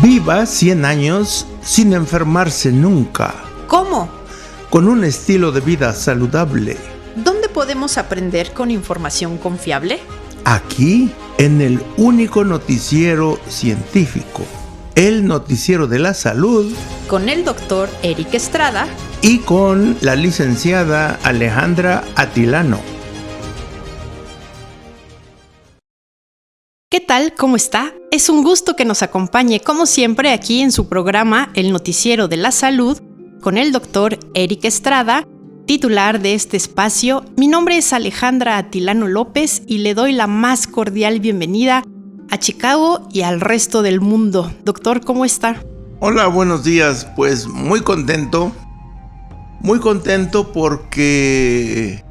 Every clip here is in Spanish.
Viva 100 años sin enfermarse nunca. ¿Cómo? Con un estilo de vida saludable. ¿Dónde podemos aprender con información confiable? Aquí, en el único noticiero científico, el Noticiero de la Salud, con el doctor Eric Estrada y con la licenciada Alejandra Atilano. ¿Qué tal? ¿Cómo está? Es un gusto que nos acompañe, como siempre, aquí en su programa El Noticiero de la Salud, con el doctor Eric Estrada, titular de este espacio. Mi nombre es Alejandra Atilano López y le doy la más cordial bienvenida a Chicago y al resto del mundo. Doctor, ¿cómo está? Hola, buenos días. Pues muy contento porque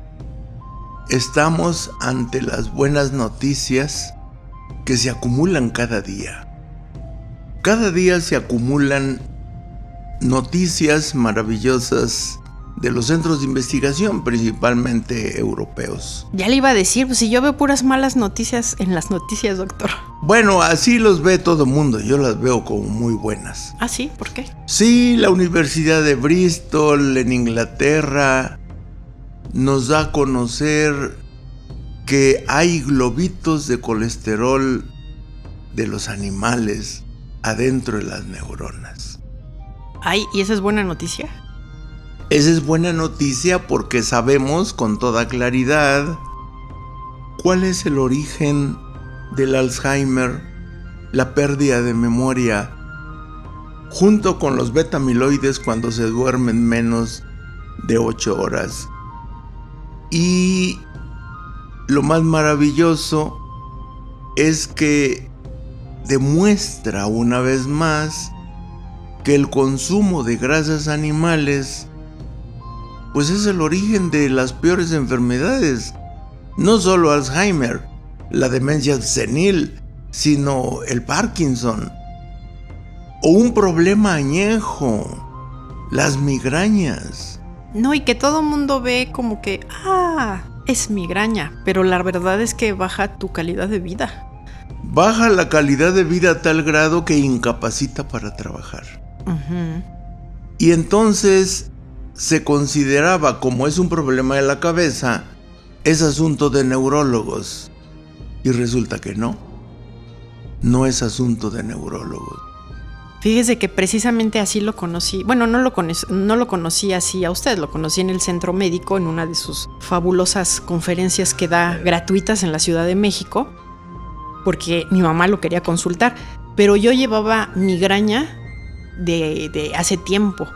estamos ante las buenas noticias que se acumulan cada día. Cada día se acumulan noticias maravillosas de los centros de investigación, principalmente europeos. Ya le iba a decir, pues si yo veo puras malas noticias en las noticias, doctor. Bueno, así los ve todo el mundo, yo las veo como muy buenas. ¿Ah, sí? ¿Por qué? Sí, la Universidad de Bristol en Inglaterra nos da a conocer que hay globitos de colesterol de los animales adentro de las neuronas. Ay, ¿y esa es buena noticia? Esa es buena noticia porque sabemos con toda claridad cuál es el origen del Alzheimer, la pérdida de memoria, junto con los beta-amiloides cuando se duermen menos de 8 horas. Y lo más maravilloso es que demuestra una vez más que el consumo de grasas animales pues es el origen de las peores enfermedades. No solo Alzheimer, la demencia senil, sino el Parkinson o un problema añejo, las migrañas. No, y que todo mundo ve como que, es migraña, pero la verdad es que baja tu calidad de vida. Baja la calidad de vida a tal grado que incapacita para trabajar. Uh-huh. Y entonces se consideraba, como es un problema de la cabeza, es asunto de neurólogos. Y resulta que no es asunto de neurólogos. Fíjese que precisamente así lo conocí. Bueno, no lo conocí así a usted, lo conocí en el centro médico, en una de sus fabulosas conferencias que da gratuitas en la Ciudad de México, porque mi mamá lo quería consultar, pero yo llevaba migraña de hace tiempo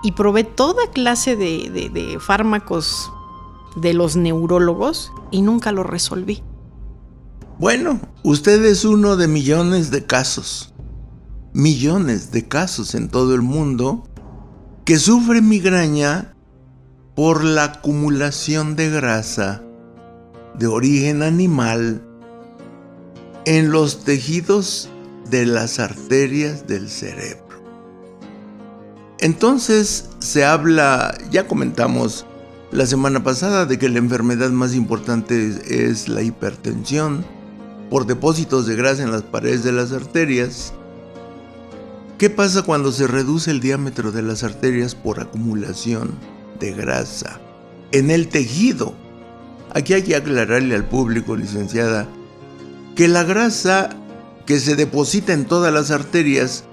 y probé toda clase de fármacos de los neurólogos y nunca lo resolví. Bueno, usted es uno de millones de casos en todo el mundo que sufren migraña por la acumulación de grasa de origen animal en los tejidos de las arterias del cerebro. Entonces se habla, ya comentamos la semana pasada, de que la enfermedad más importante es la hipertensión por depósitos de grasa en las paredes de las arterias. ¿Qué pasa cuando se reduce el diámetro de las arterias por acumulación de grasa en el tejido? Aquí hay que aclararle al público, licenciada, que la grasa que se deposita en todas las arterias,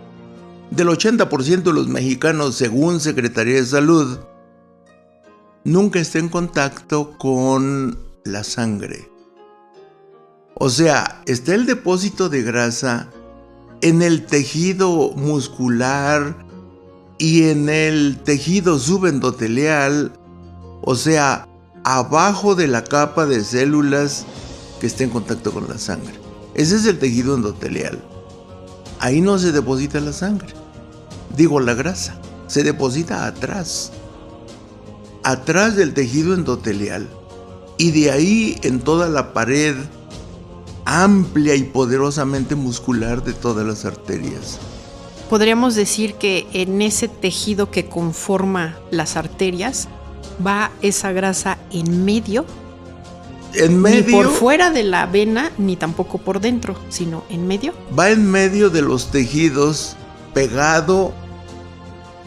del 80% de los mexicanos, según Secretaría de Salud, nunca está en contacto con la sangre. O sea, está el depósito de grasa en el tejido muscular y en el tejido subendotelial, o sea, abajo de la capa de células que está en contacto con la sangre. Ese es el tejido endotelial. Ahí no se deposita la sangre. La grasa. Se deposita atrás del tejido endotelial. Y de ahí en toda la pared amplia y poderosamente muscular de todas las arterias. Podríamos decir que en ese tejido que conforma las arterias va esa grasa en medio. En medio, ni por fuera de la vena, ni tampoco por dentro, sino en medio. Va en medio de los tejidos, pegado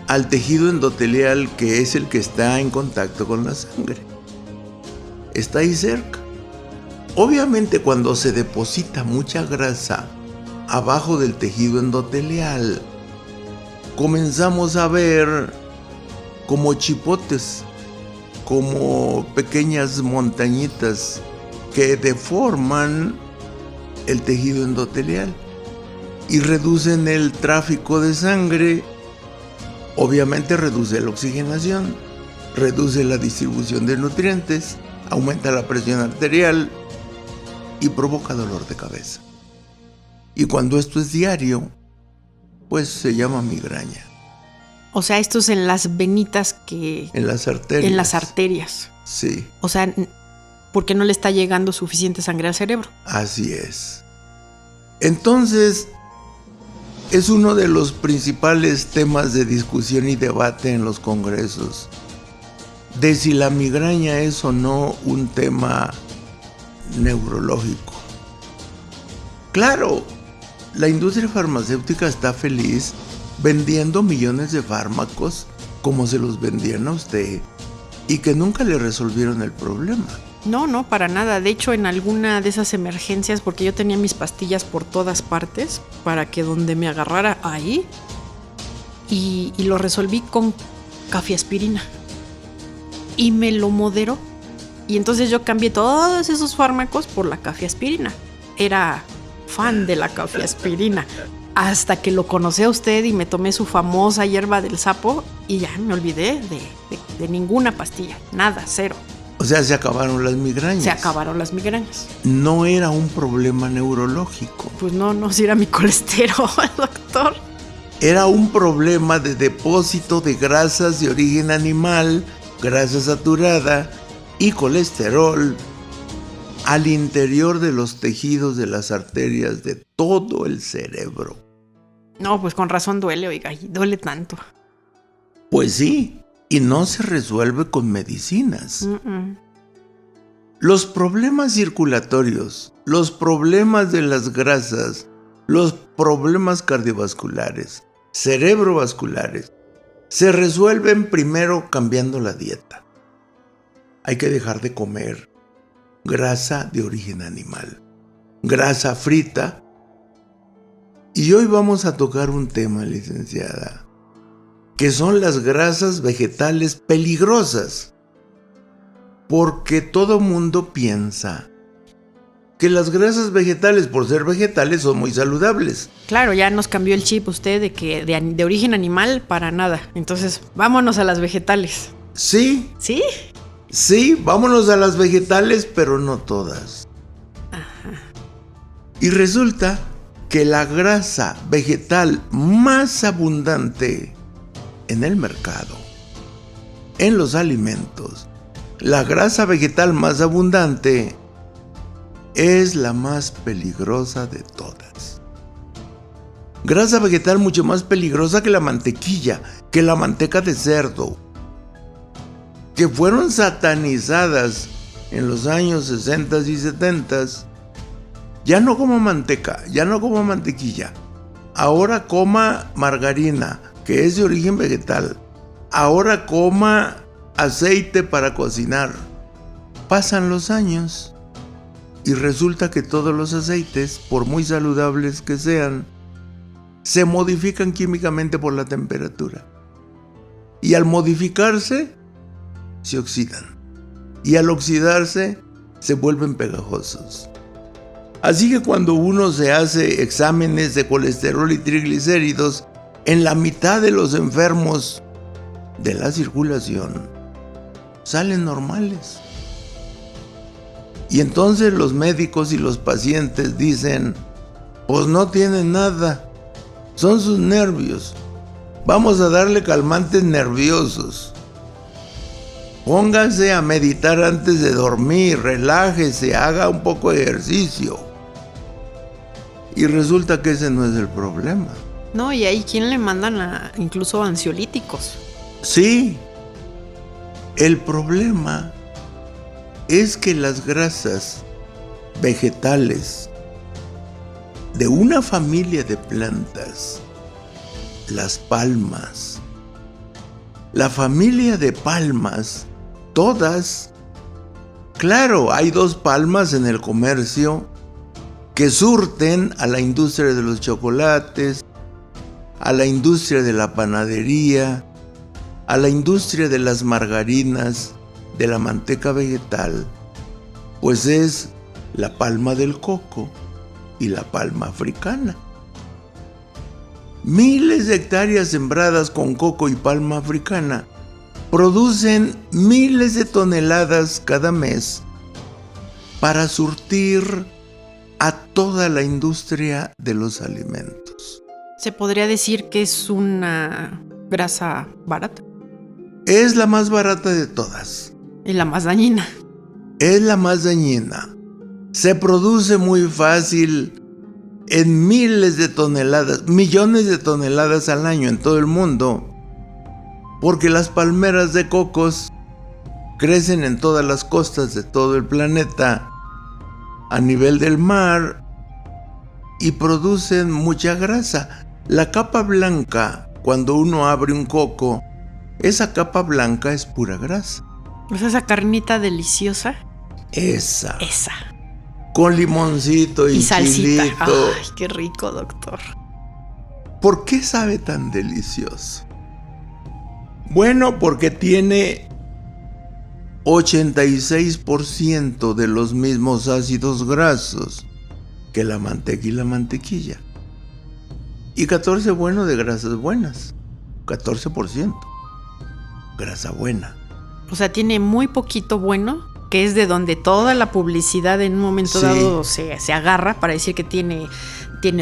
al tejido endotelial, que es el que está en contacto con la sangre. Está ahí cerca. Obviamente, cuando se deposita mucha grasa abajo del tejido endotelial, comenzamos a ver como chipotes, como pequeñas montañitas que deforman el tejido endotelial y reducen el tráfico de sangre. Obviamente reduce la oxigenación, reduce la distribución de nutrientes, aumenta la presión arterial y provoca dolor de cabeza. Y cuando esto es diario, pues se llama migraña. O sea, esto es en las venitas que... En las arterias. En las arterias. Sí. O sea, porque no le está llegando suficiente sangre al cerebro. Así es. Entonces, es uno de los principales temas de discusión y debate en los congresos, de si la migraña es o no un tema neurológico. Claro, la industria farmacéutica está feliz vendiendo millones de fármacos como se los vendían a usted y que nunca le resolvieron el problema. No, para nada. De hecho, en alguna de esas emergencias, porque yo tenía mis pastillas por todas partes, para que donde me agarrara ahí, y lo resolví con cafeaspirina. Y me lo moderó. Y entonces yo cambié todos esos fármacos por la cafeaspirina. Era fan de la cafeaspirina. Hasta que lo conocí a usted y me tomé su famosa hierba del sapo y ya me olvidé de ninguna pastilla. Nada, cero. O sea, se acabaron las migrañas. Se acabaron las migrañas. No era un problema neurológico. Pues no, si era mi colesterol, doctor. Era un problema de depósito de grasas de origen animal, grasa saturada y colesterol al interior de los tejidos de las arterias de todo el cerebro. No, pues con razón duele, oiga, y duele tanto. Pues sí, y no se resuelve con medicinas. Los problemas circulatorios, los problemas de las grasas, los problemas cardiovasculares, cerebrovasculares, se resuelven primero cambiando la dieta. Hay que dejar de comer grasa de origen animal, grasa frita. Y hoy vamos a tocar un tema, licenciada, que son las grasas vegetales peligrosas. Porque todo mundo piensa que las grasas vegetales, por ser vegetales, son muy saludables. Claro, ya nos cambió el chip usted de que de origen animal para nada. Entonces, vámonos a las vegetales. Sí. ¿Sí? Sí, vámonos a las vegetales, pero no todas. Ajá. Y resulta que la grasa vegetal más abundante en el mercado, en los alimentos, la grasa vegetal más abundante es la más peligrosa de todas. Grasa vegetal mucho más peligrosa que la mantequilla, que la manteca de cerdo, que fueron satanizadas en los años 60 y 70. Ya no como manteca, ya no como mantequilla. Ahora coma margarina, que es de origen vegetal. Ahora coma aceite para cocinar. Pasan los años y resulta que todos los aceites, por muy saludables que sean, se modifican químicamente por la temperatura. Y al modificarse, se oxidan. Y al oxidarse, se vuelven pegajosos. Así que cuando uno se hace exámenes de colesterol y triglicéridos, en la mitad de los enfermos de la circulación salen normales. Y entonces los médicos y los pacientes dicen, pues no tienen nada, son sus nervios. Vamos a darle calmantes nerviosos. Póngase a meditar antes de dormir, relájese, haga un poco de ejercicio. Y resulta que ese no es el problema. No, y hay quien le mandan incluso ansiolíticos. Sí, el problema es que las grasas vegetales de una familia de plantas, las palmas, la familia de palmas, todas, claro, hay 2 palmas en el comercio que surten a la industria de los chocolates, a la industria de la panadería, a la industria de las margarinas, de la manteca vegetal, pues es la palma del coco y la palma africana. Miles de hectáreas sembradas con coco y palma africana producen miles de toneladas cada mes para surtir a toda la industria de los alimentos. ¿Se podría decir que es una grasa barata? Es la más barata de todas. Y la más dañina. Es la más dañina. Se produce muy fácil en miles de toneladas, millones de toneladas al año en todo el mundo, porque las palmeras de cocos crecen en todas las costas de todo el planeta, a nivel del mar, y producen mucha grasa. La capa blanca, cuando uno abre un coco, esa capa blanca es pura grasa. ¿Es esa carnita deliciosa? Esa. Esa. Con limoncito y salsita. chilito. Ay, qué rico, doctor. ¿Por qué sabe tan delicioso? Bueno, porque tiene 86% de los mismos ácidos grasos que la manteca y la mantequilla. Y 14 bueno de grasas buenas. 14%. Grasa buena. O sea, tiene muy poquito bueno, que es de donde toda la publicidad en un momento dado se agarra para decir que tiene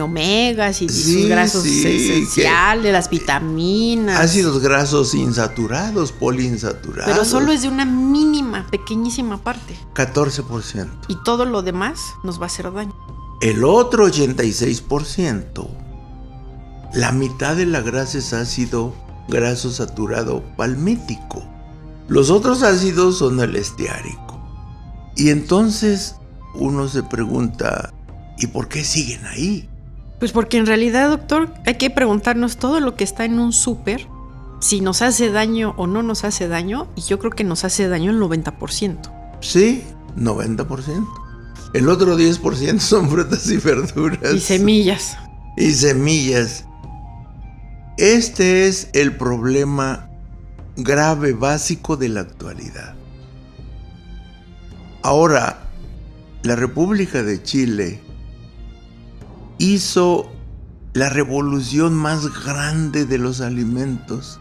omegas y sus grasos esenciales, las vitaminas. Ácidos grasos insaturados, poliinsaturados. Pero solo es de una mínima, pequeñísima parte. 14%. Y todo lo demás nos va a hacer daño. El otro 86%, la mitad de la grasa es ácido graso saturado palmítico. Los otros ácidos son el esteárico. Y entonces uno se pregunta, ¿y por qué siguen ahí? Pues porque en realidad, doctor, hay que preguntarnos todo lo que está en un súper, si nos hace daño o no nos hace daño, y yo creo que nos hace daño el 90%. Sí, 90%. El otro 10% son frutas y verduras. Y semillas. Y semillas. Este es el problema grave, básico de la actualidad. Ahora, la República de Chile hizo la revolución más grande de los alimentos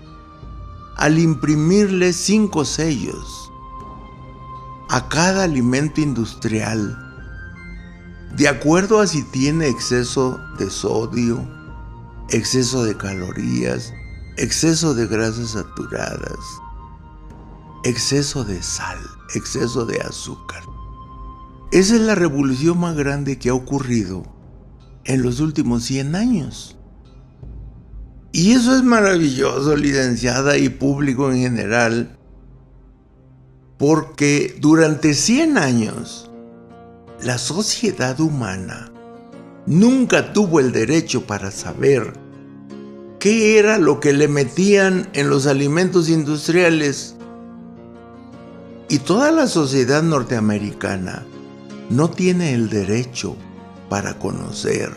al imprimirle 5 sellos a cada alimento industrial, de acuerdo a si tiene exceso de sodio, exceso de calorías, exceso de grasas saturadas, exceso de sal, exceso de azúcar. Esa es la revolución más grande que ha ocurrido en los últimos 100 años. Y eso es maravilloso, licenciada, y público en general, porque durante 100 años la sociedad humana nunca tuvo el derecho para saber qué era lo que le metían en los alimentos industriales. Y toda la sociedad norteamericana no tiene el derecho para conocer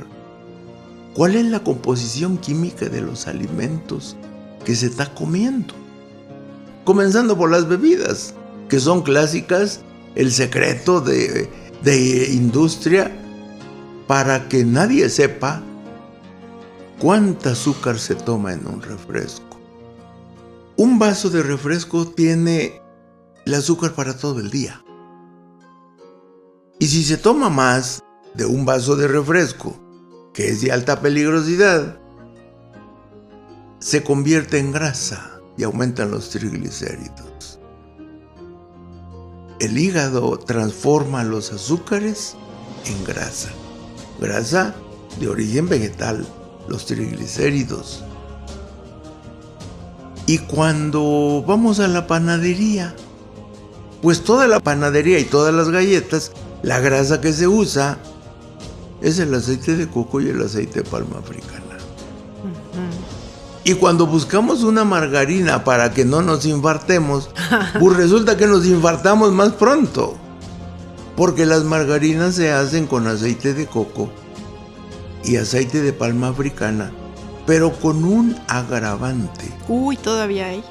cuál es la composición química de los alimentos que se está comiendo. Comenzando por las bebidas, que son clásicas, el secreto de industria, para que nadie sepa cuánta azúcar se toma en un refresco. Un vaso de refresco tiene el azúcar para todo el día. Y si se toma más de un vaso de refresco, que es de alta peligrosidad, se convierte en grasa y aumentan los triglicéridos. El hígado transforma los azúcares en grasa. Grasa de origen vegetal, los triglicéridos. Y cuando vamos a la panadería, Pues toda la panadería y todas las galletas, la grasa que se usa es el aceite de coco y el aceite de palma africana. Y cuando buscamos una margarina para que no nos infartemos, pues resulta que nos infartamos más pronto. Porque las margarinas se hacen con aceite de coco y aceite de palma africana, pero con un agravante. Uy, todavía hay.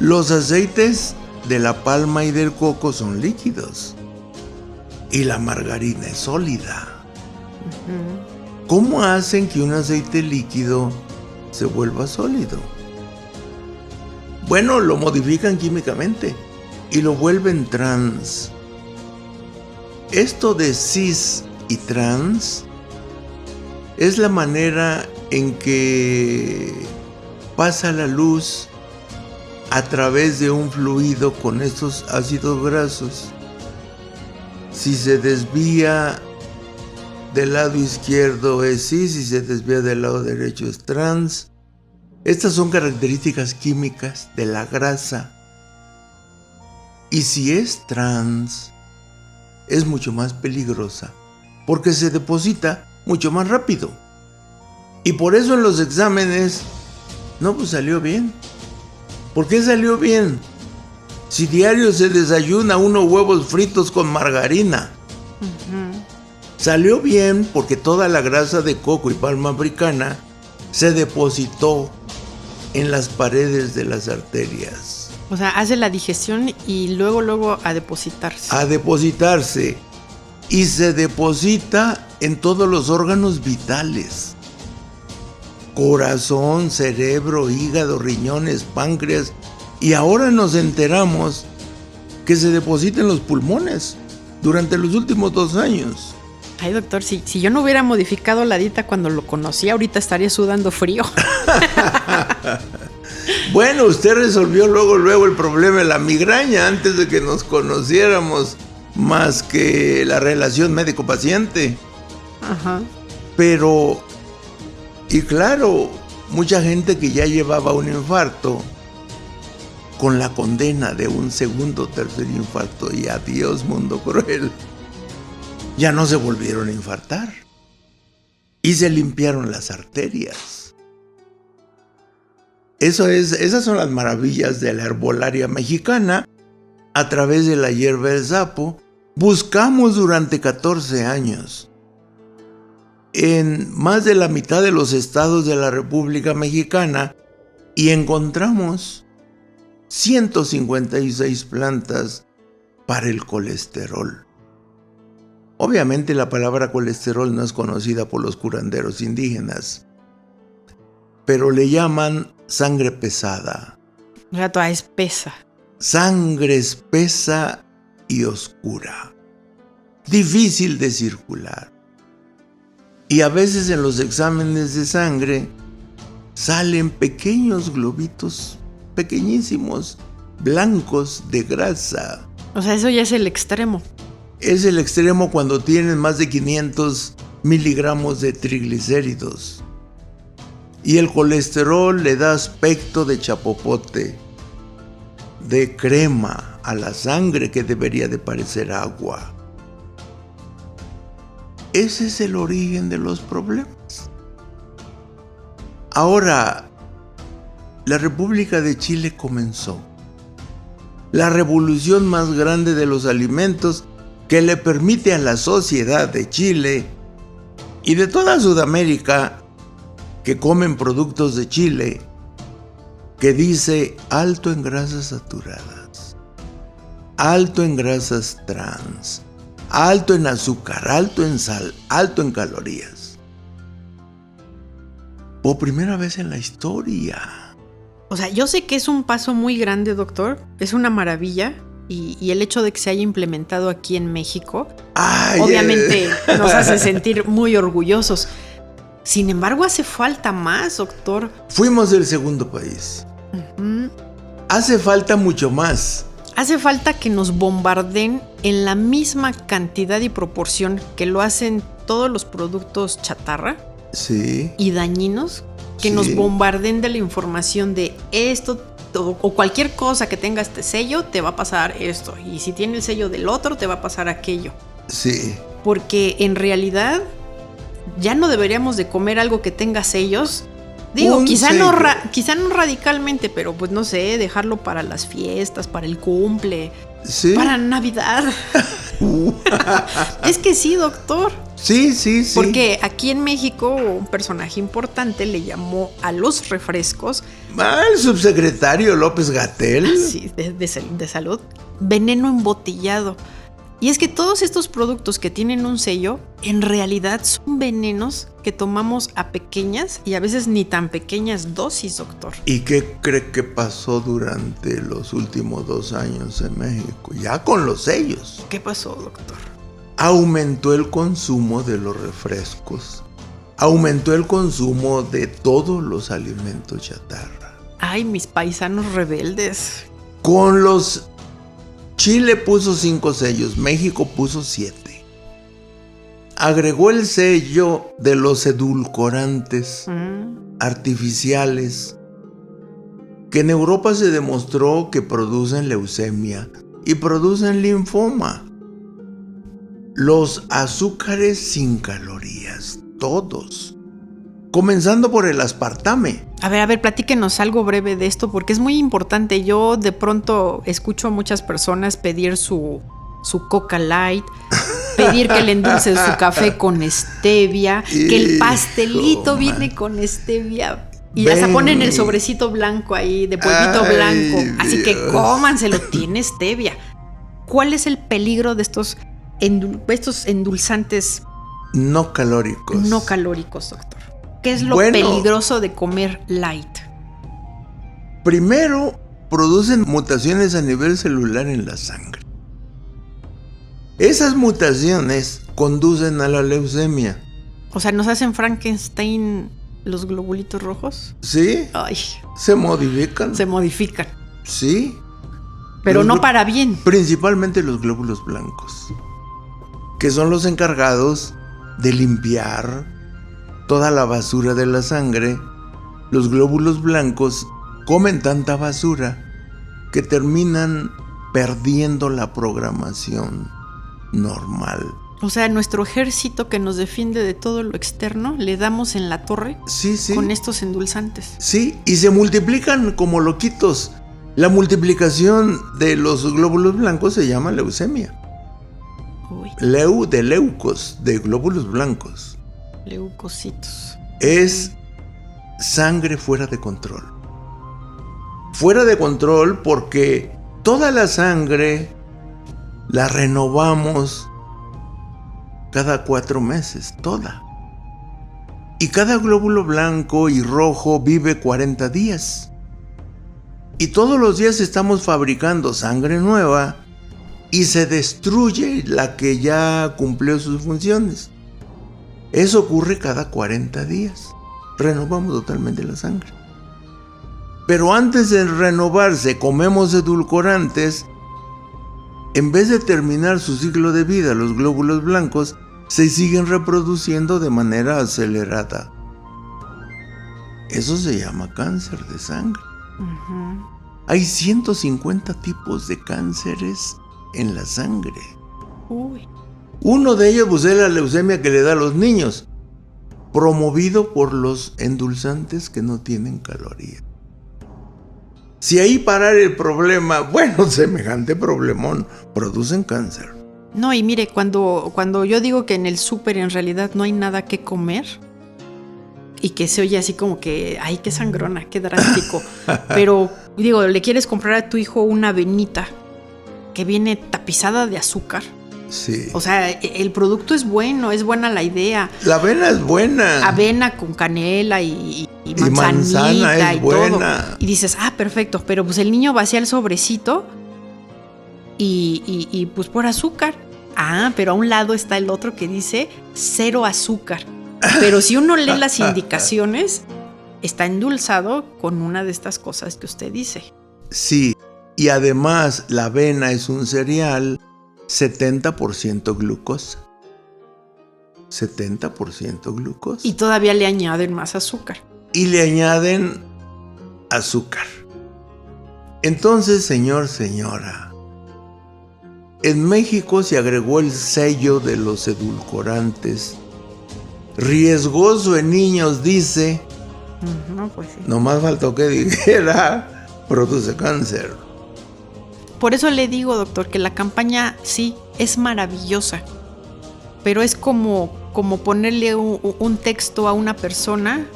Los aceites de la palma y del coco son líquidos y la margarina es sólida. ¿Cómo hacen que un aceite líquido se vuelva sólido? Bueno, lo modifican químicamente y lo vuelven trans. Esto de cis y trans es la manera en que pasa la luz a través de un fluido con estos ácidos grasos. Si se desvía del lado izquierdo es cis, si se desvía del lado derecho es trans. Estas son características químicas de la grasa. Y si es trans, es mucho más peligrosa porque se deposita mucho más rápido. Y por eso en los exámenes, no, pues salió bien. ¿Por qué salió bien? Si diario se desayuna unos huevos fritos con margarina. Salió bien porque toda la grasa de coco y palma africana se depositó en las paredes de las arterias. O sea, hace la digestión y luego a depositarse. A depositarse. Y se deposita en todos los órganos vitales. Corazón, cerebro, hígado, riñones, páncreas. Y ahora nos enteramos que se deposita en los pulmones durante los últimos 2 años. Ay, doctor, si yo no hubiera modificado la dieta cuando lo conocí, ahorita estaría sudando frío. Bueno, usted resolvió luego el problema de la migraña antes de que nos conociéramos, más que la relación médico-paciente. Ajá. Pero, y claro, mucha gente que ya llevaba un infarto, con la condena de un segundo o tercer infarto, y adiós mundo cruel, ya no se volvieron a infartar. Y se limpiaron las arterias. Esas son las maravillas de la herbolaria mexicana. A través de la hierba del sapo, buscamos durante 14 años en más de la mitad de los estados de la República Mexicana y encontramos 156 plantas para el colesterol. Obviamente la palabra colesterol no es conocida por los curanderos indígenas, pero le llaman sangre pesada. O sea, toda espesa. Sangre espesa y oscura, difícil de circular. Y a veces en los exámenes de sangre salen pequeños globitos, pequeñísimos, blancos de grasa. O sea, eso ya es el extremo. Es el extremo cuando tienen más de 500 miligramos de triglicéridos. Y el colesterol le da aspecto de chapopote, de crema a la sangre que debería de parecer agua. Ese es el origen de los problemas. Ahora, la República de Chile comenzó la revolución más grande de los alimentos que le permite a la sociedad de Chile y de toda Sudamérica que comen productos de Chile, que dice alto en grasas saturadas, alto en grasas trans, alto en azúcar, alto en sal, alto en calorías. Por primera vez en la historia. O sea, yo sé que es un paso muy grande, doctor. Es una maravilla. Y el hecho de que se haya implementado aquí en México, obviamente nos hace sentir muy orgullosos. Sin embargo, hace falta más, doctor. Fuimos el segundo país. Hace falta mucho más. Hace falta que nos bombarden en la misma cantidad y proporción que lo hacen todos los productos chatarra. Sí. Y dañinos, que nos bombarden de la información de esto o cualquier cosa que tenga este sello, te va a pasar esto. Y si tiene el sello del otro, te va a pasar aquello. Sí. Porque en realidad ya no deberíamos de comer algo que tenga sellos. Digo, quizá no radicalmente, pero pues no sé, dejarlo para las fiestas, para el cumple, ¿Sí? para Navidad. Es que sí, doctor. Sí. Porque aquí en México un personaje importante le llamó a los refrescos, El subsecretario López-Gatell. sí, de salud, veneno embotellado. Y es que todos estos productos que tienen un sello, en realidad son venenos que tomamos a pequeñas y a veces ni tan pequeñas dosis, doctor. ¿Y qué cree que pasó durante los últimos 2 años en México? Ya con los sellos. ¿Qué pasó, doctor? Aumentó el consumo de los refrescos. Aumentó el consumo de todos los alimentos chatarra. Ay, mis paisanos rebeldes. Con los... Chile puso 5 sellos, México puso 7. Agregó el sello de los edulcorantes artificiales, que en Europa se demostró que producen leucemia y producen linfoma. Los azúcares sin calorías, todos. Comenzando por el aspartame. A ver, platíquenos algo breve de esto, porque es muy importante. Yo de pronto escucho a muchas personas pedir su Coca Light, pedir que le endulcen su café con stevia, que el pastelito viene con stevia. Y hasta ponen el sobrecito blanco ahí, de polvito blanco. Así que cómanselo, tiene stevia. ¿Cuál es el peligro de estos endulzantes no calóricos? No calóricos, doctor. ¿Qué es lo peligroso de comer light? Primero, producen mutaciones a nivel celular en la sangre. Esas mutaciones conducen a la leucemia. O sea, ¿nos hacen Frankenstein los globulitos rojos? Sí. Ay. Se modifican. Sí. Pero no para bien. Principalmente los glóbulos blancos, que son los encargados de limpiar toda la basura de la sangre. Los glóbulos blancos comen tanta basura que terminan perdiendo la programación normal. O sea, nuestro ejército que nos defiende de todo lo externo, le damos en la torre con estos endulzantes. Sí, y se multiplican como loquitos. La multiplicación de los glóbulos blancos se llama leucemia. Uy. De leucos, de glóbulos blancos. Leucocitos. Es sangre fuera de control. Fuera de control porque toda la sangre la renovamos cada 4 meses, toda. Y cada glóbulo blanco y rojo vive 40 días. Y todos los días estamos fabricando sangre nueva y se destruye la que ya cumplió sus funciones. Eso ocurre cada 40 días. Renovamos totalmente la sangre. Pero antes de renovarse, comemos edulcorantes. En vez de terminar su ciclo de vida, los glóbulos blancos se siguen reproduciendo de manera acelerada. Eso se llama cáncer de sangre. Uh-huh. Hay 150 tipos de cánceres en la sangre. Uy. Uno de ellos pues, es la leucemia que le da a los niños, promovido por los endulzantes que no tienen calorías. Si ahí parar el problema, bueno, semejante problemón, producen cáncer. No, y mire, cuando yo digo que en el súper en realidad no hay nada que comer, y que se oye así como que, ay, qué sangrona, qué drástico. Pero, digo, le quieres comprar a tu hijo una avenita que viene tapizada de azúcar. Sí. O sea, el producto es bueno, es buena la idea. La avena es buena. Avena con canela y manzanita y buena. Todo. Y dices, perfecto, pero pues el niño vacía el sobrecito y pues por azúcar. Pero a un lado está el otro que dice 0 azúcar. Pero si uno lee las indicaciones, está endulzado con una de estas cosas que usted dice. Sí, y además la avena es un cereal 70% glucosa. 70% glucosa. Y todavía le añaden más azúcar. Y le añaden azúcar. Entonces, señora, en México se agregó el sello de los edulcorantes. Riesgoso en niños, dice. No, pues sí. Nomás faltó que dijera, produce cáncer. Por eso le digo, doctor, que la campaña sí es maravillosa, pero es como ponerle un texto a una persona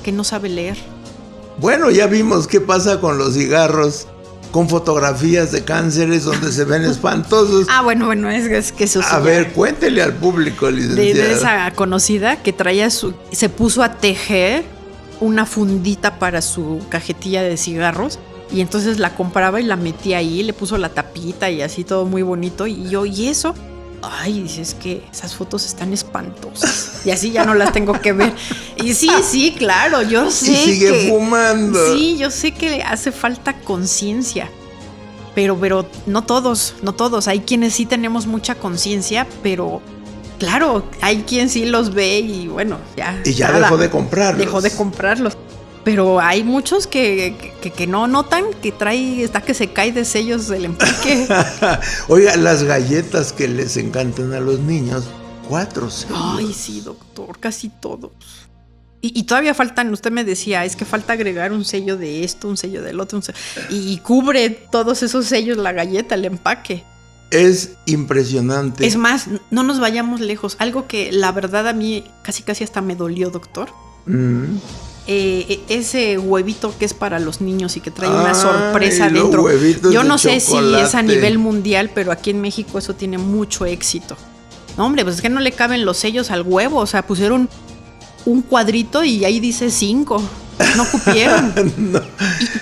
que no sabe leer. Bueno, ya vimos qué pasa con los cigarros, con fotografías de cánceres donde se ven espantosos. Bueno, es que eso sí. A ver, cuéntele al público, licenciada. De esa conocida que se puso a tejer una fundita para su cajetilla de cigarros. Y entonces la compraba y la metía ahí, le puso la tapita y así todo muy bonito. Y yo, ¿y eso? Ay, dices que esas fotos están espantosas. Y así ya no las tengo que ver. Y sí, claro, yo sé. Y sigue fumando. Sí, yo sé que le hace falta conciencia. Pero no todos. Hay quienes sí tenemos mucha conciencia, pero claro, hay quien sí los ve y bueno, ya. Y ya dejó de comprarlos. Pero hay muchos que no notan que está que se cae de sellos del empaque. Oiga, las galletas que les encantan a los niños, 4 sellos. Ay, sí, doctor, casi todos. Y todavía faltan, usted me decía, es que falta agregar un sello de esto, un sello del otro, y cubre todos esos sellos la galleta, el empaque. Es impresionante. Es más, no nos vayamos lejos. Algo que la verdad a mí casi hasta me dolió, doctor. Ese huevito que es para los niños y que trae una sorpresa dentro. Yo no sé si es a nivel mundial, pero aquí en México eso tiene mucho éxito. No, hombre, pues es que no le caben los sellos al huevo. O sea, pusieron un cuadrito y ahí dice 5. No cupieron. No.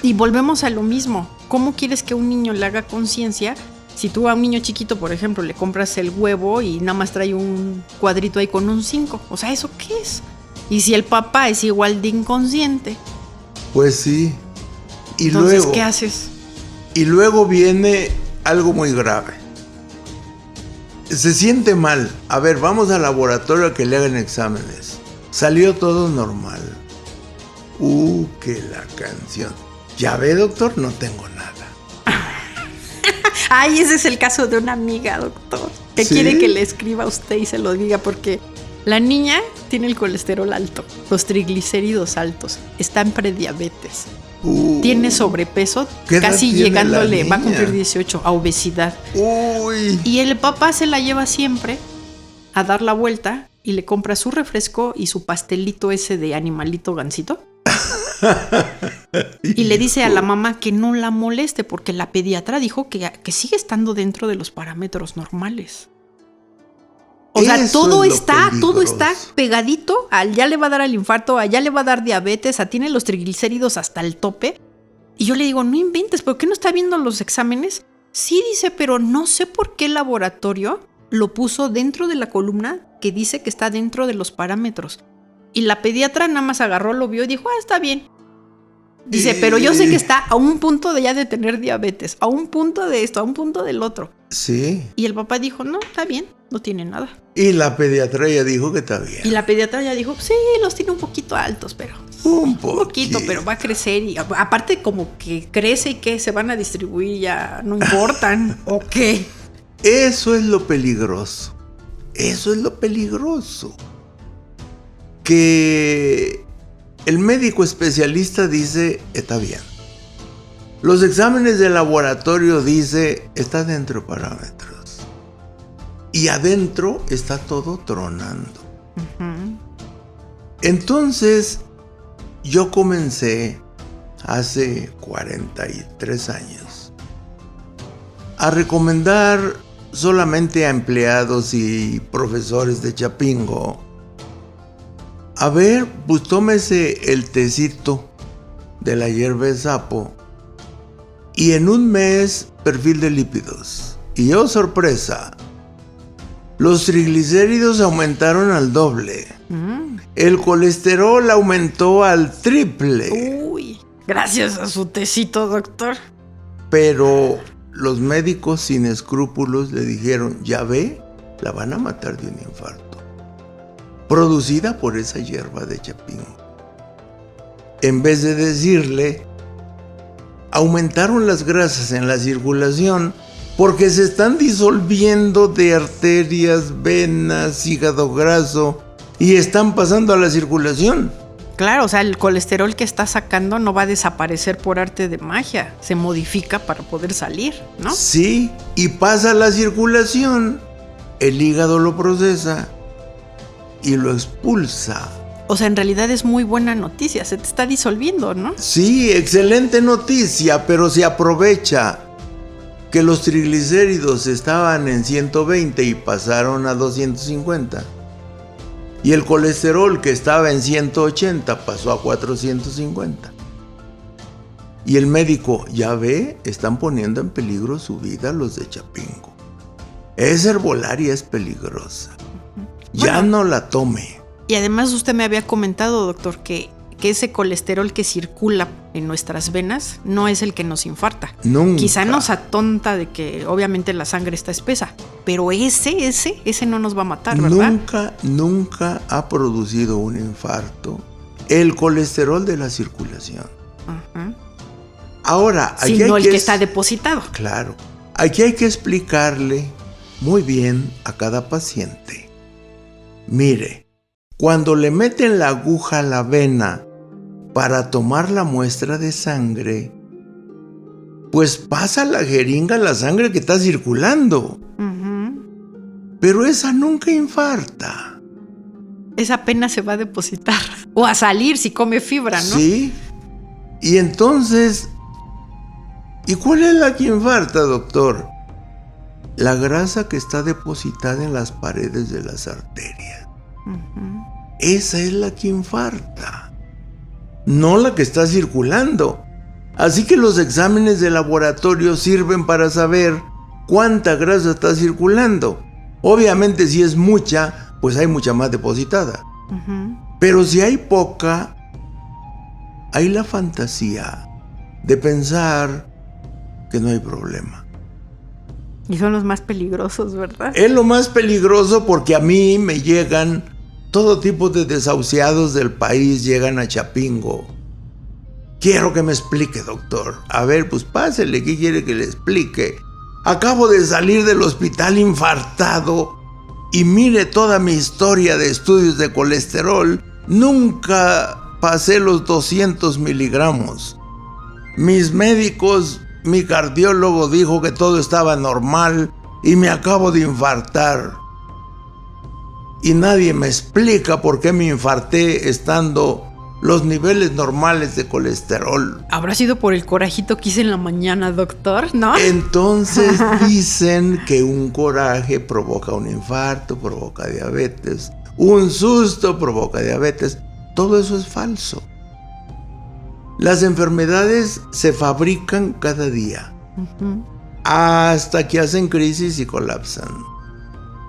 Y volvemos a lo mismo. ¿Cómo quieres que un niño le haga conciencia si tú a un niño chiquito, por ejemplo, le compras el huevo y nada más trae un cuadrito ahí con un 5? O sea, ¿eso qué es? Y si el papá es igual de inconsciente. Pues sí. Y entonces, luego, ¿qué haces? Y luego viene algo muy grave. Se siente mal. A ver, vamos al laboratorio a que le hagan exámenes. Salió todo normal. Que la canción. Ya ve, doctor, no tengo nada. Ay, ese es el caso de una amiga, doctor. Que ¿sí? Quiere que le escriba a usted y se lo diga porque la niña tiene el colesterol alto, los triglicéridos altos, está en prediabetes, tiene sobrepeso, casi llegándole, va a cumplir 18, a obesidad. Y el papá se la lleva siempre a dar la vuelta y le compra su refresco y su pastelito ese de animalito gansito. Y le dice a la mamá que no la moleste porque la pediatra dijo que sigue estando dentro de los parámetros normales. O sea, todo está pegadito. Ya le va a dar el infarto, ya le va a dar diabetes, tiene los triglicéridos hasta el tope. Y yo le digo, no inventes, ¿por qué no está viendo los exámenes? Sí, dice, pero no sé por qué el laboratorio lo puso dentro de la columna que dice que está dentro de los parámetros. Y la pediatra nada más agarró, lo vio y dijo, está bien. Dice, pero yo sé que está a un punto de ya de tener diabetes, a un punto de esto, a un punto del otro. Sí. Y el papá dijo, no, está bien, no tiene nada. Y la pediatra ya dijo que está bien. Y la pediatra ya dijo, sí, los tiene un poquito altos, pero... Un poquito, pero va a crecer. Y aparte como que crece y que se van a distribuir, ya no importan, ¿o qué? Eso es lo peligroso. Que el médico especialista dice, está bien. Los exámenes de laboratorio dice, está dentro de parámetros. Y adentro está todo tronando. Uh-huh. Entonces, yo comencé hace 43 años a recomendar solamente a empleados y profesores de Chapingo. A ver, pues tómese el tecito de la hierba de sapo y en un mes perfil de lípidos. Y oh sorpresa, los triglicéridos aumentaron al doble. El colesterol aumentó al triple. Uy, gracias a su tecito, doctor. Pero los médicos sin escrúpulos le dijeron, ya ve, la van a matar de un infarto. Producida por esa hierba de Chapingo. En vez de decirle, aumentaron las grasas en la circulación porque se están disolviendo de arterias, venas, hígado graso y están pasando a la circulación. Claro, o sea, el colesterol que está sacando no va a desaparecer por arte de magia, se modifica para poder salir, ¿no? Sí, y pasa a la circulación, el hígado lo procesa y lo expulsa. O sea, en realidad es muy buena noticia, se te está disolviendo, ¿no? Sí, excelente noticia, pero se aprovecha que los triglicéridos estaban en 120 y pasaron a 250. Y el colesterol que estaba en 180 pasó a 450. Y el médico, ya ve, están poniendo en peligro su vida los de Chapingo. Esa herbolaria es peligrosa. Ya no la tome. Y además usted me había comentado, doctor, que ese colesterol que circula en nuestras venas no es el que nos infarta. Nunca. Quizá nos atonta de que obviamente la sangre está espesa, pero ese no nos va a matar, ¿verdad? Nunca ha producido un infarto el colesterol de la circulación. Uh-huh. Ahora, aquí sino hay el que está depositado. Claro. Aquí hay que explicarle muy bien a cada paciente. Mire, cuando le meten la aguja a la vena para tomar la muestra de sangre, pues pasa la jeringa la sangre que está circulando. Uh-huh. Pero esa nunca infarta. Esa apenas se va a depositar. O a salir si come fibra, ¿no? Sí. Y entonces, ¿y cuál es la que infarta, doctor? La grasa que está depositada en las paredes de las arterias. Uh-huh. Esa es la que infarta, no la que está circulando. Así que los exámenes de laboratorio sirven para saber cuánta grasa está circulando. Obviamente si es mucha, pues hay mucha más depositada. Uh-huh. Pero si hay poca, hay la fantasía de pensar que no hay problema. Y son los más peligrosos, ¿verdad? Es lo más peligroso porque a mí me llegan todo tipo de desahuciados del país, llegan a Chapingo. Quiero que me explique, doctor. A ver, pues pásele, ¿qué quiere que le explique? Acabo de salir del hospital infartado y mire toda mi historia de estudios de colesterol. Nunca pasé los 200 miligramos. Mis médicos, mi cardiólogo dijo que todo estaba normal y me acabo de infartar. Y nadie me explica por qué me infarté estando los niveles normales de colesterol. ¿Habrá sido por el corajito que hice en la mañana, doctor? ¿No? Entonces dicen que un coraje provoca un infarto, provoca diabetes. Un susto provoca diabetes. Todo eso es falso. Las enfermedades se fabrican cada día. Uh-huh. Hasta que hacen crisis y colapsan.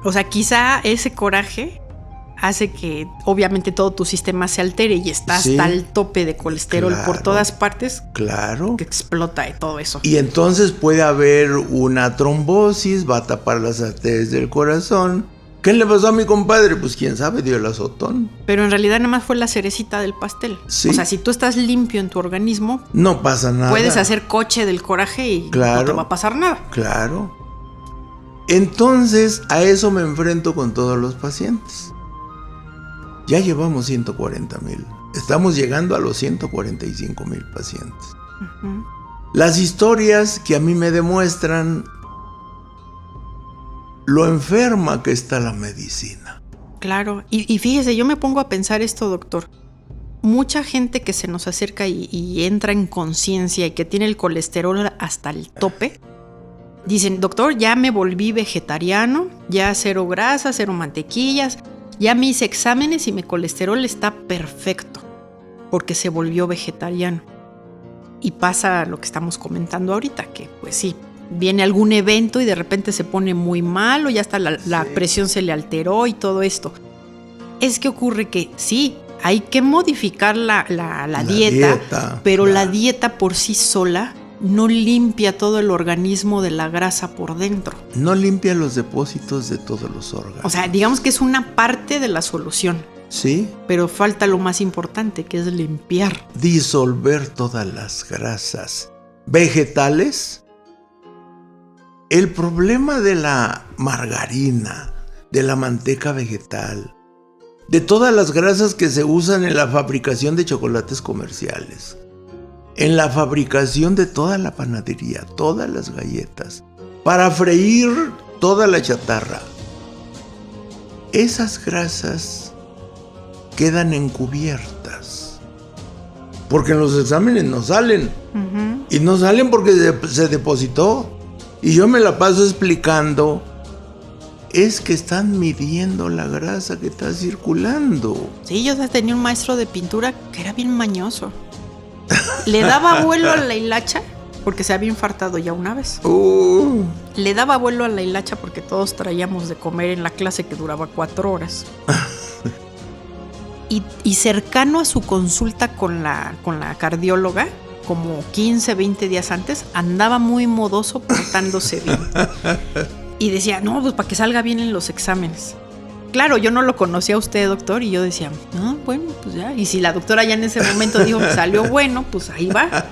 O sea, quizá ese coraje hace que obviamente todo tu sistema se altere y está hasta el tope de colesterol por todas partes. Claro. Que explota y todo eso. Y entonces puede haber una trombosis, va a tapar las arterias del corazón. ¿Qué le pasó a mi compadre? Pues quién sabe, dio el azotón. Pero en realidad nada más fue la cerecita del pastel. Sí. O sea, si tú estás limpio en tu organismo, no pasa nada. Puedes hacer coche del coraje y no te va a pasar nada. Claro. Entonces, a eso me enfrento con todos los pacientes. Ya llevamos 140,000. Estamos llegando a los 145,000 pacientes. Uh-huh. Las historias que a mí me demuestran lo enferma que está la medicina. Claro, y fíjese, yo me pongo a pensar esto, doctor. Mucha gente que se nos acerca y entra en conciencia y que tiene el colesterol hasta el tope, dicen, doctor, ya me volví vegetariano, ya cero grasa, cero mantequillas, ya me hice exámenes y mi colesterol está perfecto, porque se volvió vegetariano. Y pasa lo que estamos comentando ahorita, que pues sí, viene algún evento y de repente se pone muy mal o ya hasta la presión se le alteró y todo esto. Es que ocurre que sí, hay que modificar la dieta, pero claro, la dieta por sí sola no limpia todo el organismo de la grasa por dentro. No limpia los depósitos de todos los órganos. O sea, digamos que es una parte de la solución. Sí. Pero falta lo más importante, que es limpiar. Disolver todas las grasas vegetales. El problema de la margarina, de la manteca vegetal, de todas las grasas que se usan en la fabricación de chocolates comerciales, en la fabricación de toda la panadería, todas las galletas, para freír toda la chatarra, esas grasas quedan encubiertas, porque en los exámenes no salen, y no salen porque se depositó. Y yo me la paso explicando, es que están midiendo la grasa que está circulando. Sí, yo tenía un maestro de pintura que era bien mañoso. Le daba vuelo a la hilacha porque se había infartado ya una vez. Le daba vuelo a la hilacha porque todos traíamos de comer en la clase que duraba 4 horas. Y cercano a su consulta con la cardióloga, como 15, 20 días antes, andaba muy modoso portándose bien. Y decía, no, pues para que salga bien en los exámenes. Claro, yo no lo conocía a usted, doctor, y yo decía, no, bueno, pues ya. Y si la doctora ya en ese momento dijo que salió bueno, pues ahí va.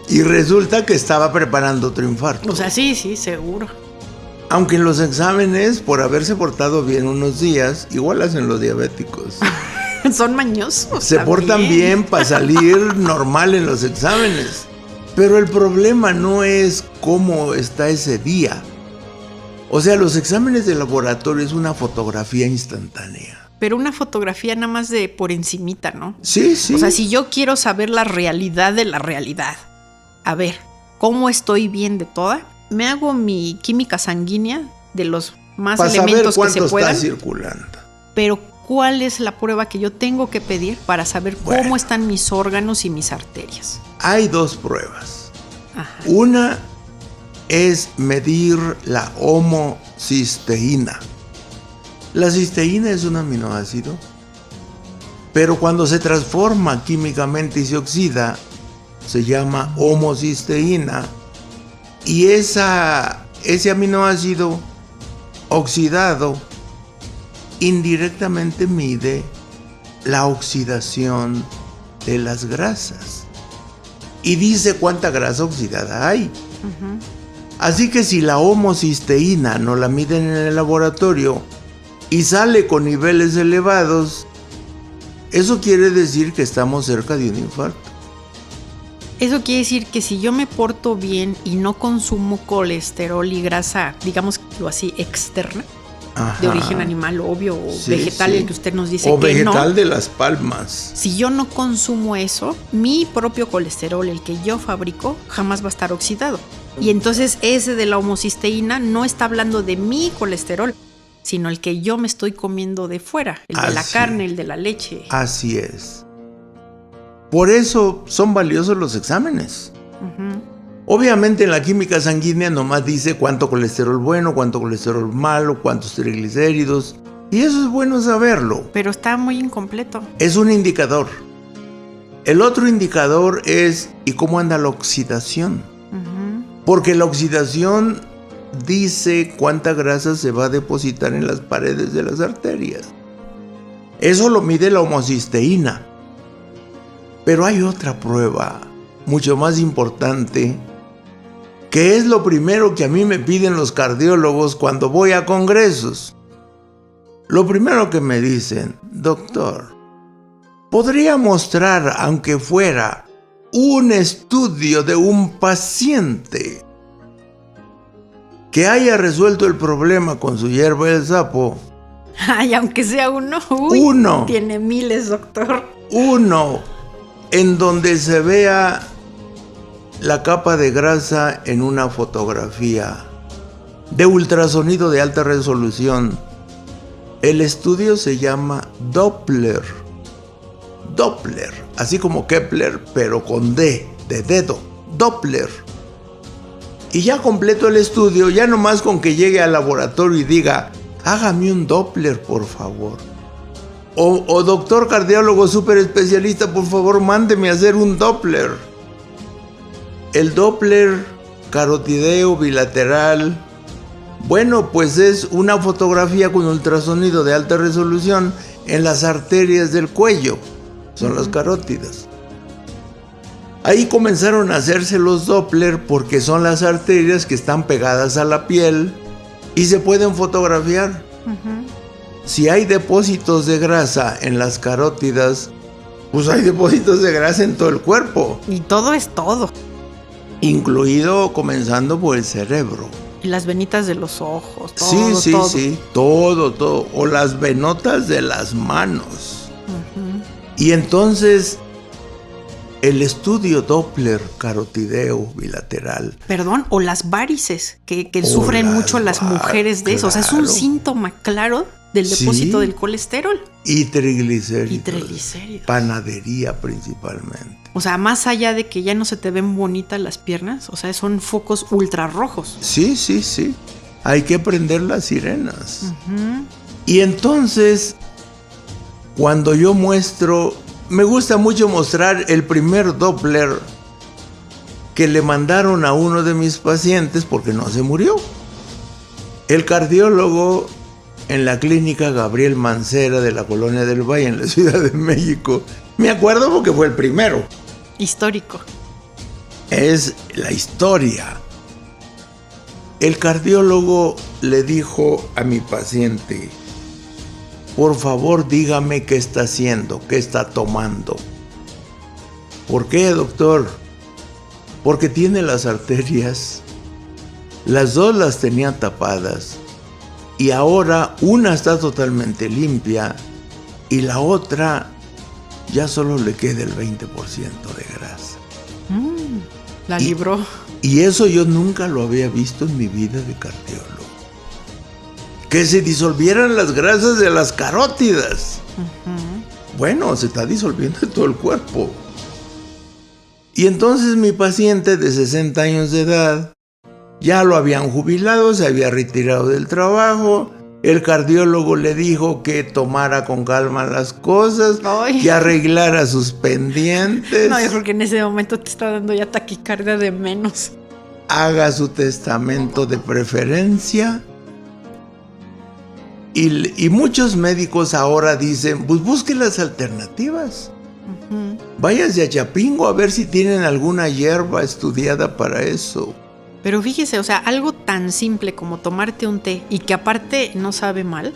Y resulta que estaba preparando otro infarto. O sea, sí, seguro. Aunque en los exámenes, por haberse portado bien unos días, igual hacen los diabéticos. Son mañosos. Se portan bien para salir normal en los exámenes. Pero el problema no es cómo está ese día. O sea, los exámenes de laboratorio es una fotografía instantánea. Pero una fotografía nada más de por encimita, ¿no? Sí. O sea, si yo quiero saber la realidad de la realidad, a ver, ¿cómo estoy bien de toda? Me hago mi química sanguínea de los más elementos que se puedan. Para saber cuánto está circulando. Pero ¿cuál es la prueba que yo tengo que pedir para saber cómo están mis órganos y mis arterias? Hay 2 pruebas. Ajá. Una es medir la homocisteína. La cisteína es un aminoácido, pero cuando se transforma químicamente y se oxida, se llama homocisteína. Y ese aminoácido oxidado indirectamente mide la oxidación de las grasas y dice cuánta grasa oxidada hay. Así que si la homocisteína no la miden en el laboratorio y sale con niveles elevados, eso quiere decir que estamos cerca de un infarto. Eso quiere decir que si yo me porto bien y no consumo colesterol y grasa, digamos así, externa, de origen animal, obvio, o vegetal, el que usted nos dice que no. O vegetal de las palmas. Si yo no consumo eso, mi propio colesterol, el que yo fabrico, jamás va a estar oxidado. Y entonces ese de la homocisteína no está hablando de mi colesterol, sino el que yo me estoy comiendo de fuera, el de la carne, el de la leche. Así es. Por eso son valiosos los exámenes. Obviamente en la química sanguínea nomás dice cuánto colesterol bueno, cuánto colesterol malo, cuántos triglicéridos. Y eso es bueno saberlo. Pero está muy incompleto. Es un indicador. El otro indicador es ¿y cómo anda la oxidación? Porque la oxidación dice cuánta grasa se va a depositar en las paredes de las arterias. Eso lo mide la homocisteína. Pero hay otra prueba mucho más importante, que es lo primero que a mí me piden los cardiólogos cuando voy a congresos. Lo primero que me dicen, doctor, ¿podría mostrar, aunque fuera un estudio de un paciente que haya resuelto el problema con su hierba del sapo? Ay, aunque sea uno. Uno. Tiene miles, doctor. Uno, en donde se vea la capa de grasa en una fotografía de ultrasonido de alta resolución. El estudio se llama Doppler. Doppler, así como Kepler, pero con D, de dedo. Doppler. Y ya completo el estudio, ya nomás con que llegue al laboratorio y diga, hágame un Doppler, por favor. O doctor cardiólogo súper especialista, por favor, mándeme a hacer un Doppler. El Doppler carotideo bilateral, bueno, pues es una fotografía con ultrasonido de alta resolución en las arterias del cuello. Son las carótidas. Ahí comenzaron a hacerse los Doppler porque son las arterias que están pegadas a la piel y se pueden fotografiar. Si hay depósitos de grasa en las carótidas, pues hay depósitos de grasa en todo el cuerpo. Y todo es todo. Incluido comenzando por el cerebro. Y las venitas de los ojos, todo, sí, todo. O las venotas de las manos. Y entonces, el estudio Doppler carotideo bilateral. Perdón, o las varices, que sufren mucho las mujeres de eso. Claro. O sea, es un síntoma claro del depósito del colesterol. Y triglicéridos. Panadería principalmente. O sea, más allá de que ya no se te ven bonitas las piernas, o sea, son focos ultrarrojos. Sí. Hay que prender las sirenas. Y entonces, cuando yo muestro, me gusta mucho mostrar el primer Doppler que le mandaron a uno de mis pacientes porque no se murió. El cardiólogo en la clínica Gabriel Mancera de la Colonia del Valle en la Ciudad de México. Me acuerdo porque fue el primero. Histórico. Es la historia. El cardiólogo le dijo a mi paciente: por favor, dígame qué está haciendo, qué está tomando. ¿Por qué, doctor? Porque tiene las arterias. Las dos las tenía tapadas. Y ahora una está totalmente limpia y la otra ya solo le queda el 20% de grasa. La libró. Y eso yo nunca lo había visto en mi vida de cardiólogo. Que se disolvieran las grasas de las carótidas. Bueno, se está disolviendo en todo el cuerpo. Y entonces mi paciente de 60 años de edad, ya lo habían jubilado, se había retirado del trabajo. El cardiólogo le dijo que tomara con calma las cosas, que arreglara sus pendientes. No, yo creo que en ese momento te está dando ya taquicardia de menos. Haga su testamento de preferencia. Y muchos médicos ahora dicen, pues busque las alternativas. Váyase a Chapingo a ver si tienen alguna hierba estudiada para eso. Pero fíjese, o sea, algo tan simple como tomarte un té y que aparte no sabe mal.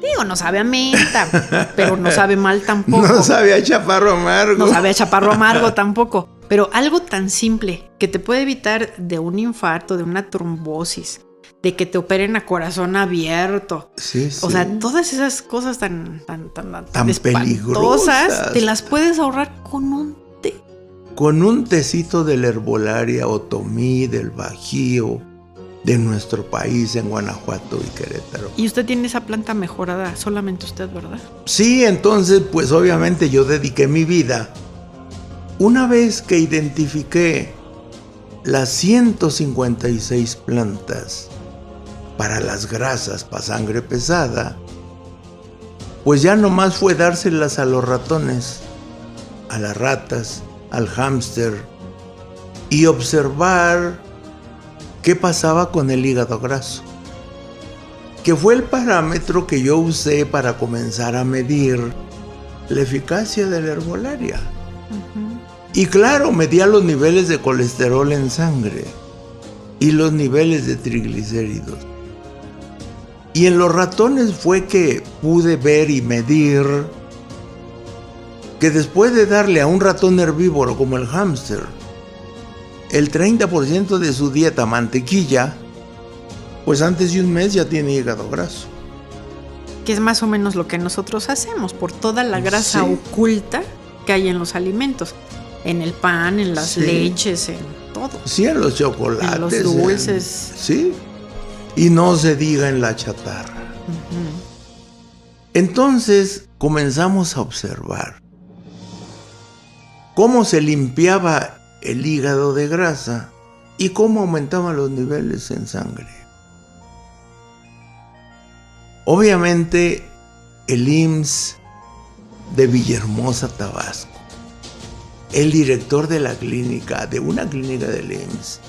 Digo, no sabe a menta, pero no sabe mal tampoco. No sabe a chaparro amargo. No sabe a chaparro amargo tampoco. Pero algo tan simple que te puede evitar de un infarto, de una trombosis, de que te operen a corazón abierto. Sí. O sea, todas esas cosas tan peligrosas, te las puedes ahorrar con un té. Con un tecito de la herbolaria Otomí, del Bajío, de nuestro país en Guanajuato y Querétaro. Y usted tiene esa planta mejorada, solamente usted, ¿verdad? Sí, entonces pues obviamente yo dediqué mi vida. Una vez que identifiqué las 156 plantas para las grasas, para sangre pesada, pues ya nomás fue dárselas a los ratones, a las ratas, al hámster, y observar qué pasaba con el hígado graso, que fue el parámetro que yo usé para comenzar a medir la eficacia de la herbolaria. Y claro, medía los niveles de colesterol en sangre y los niveles de triglicéridos. Y en los ratones fue que pude ver y medir que después de darle a un ratón herbívoro como el hámster el 30% de su dieta mantequilla, pues antes de un mes ya tiene hígado graso. Que es más o menos lo que nosotros hacemos por toda la grasa oculta que hay en los alimentos. En el pan, en las leches, en todo. Sí, en los chocolates. En los dulces. Sí. Y no se diga en la chatarra. Entonces comenzamos a observar cómo se limpiaba el hígado de grasa y cómo aumentaban los niveles en sangre. Obviamente, el IMSS de Villahermosa, Tabasco, el director de la clínica, de una clínica del IMSS,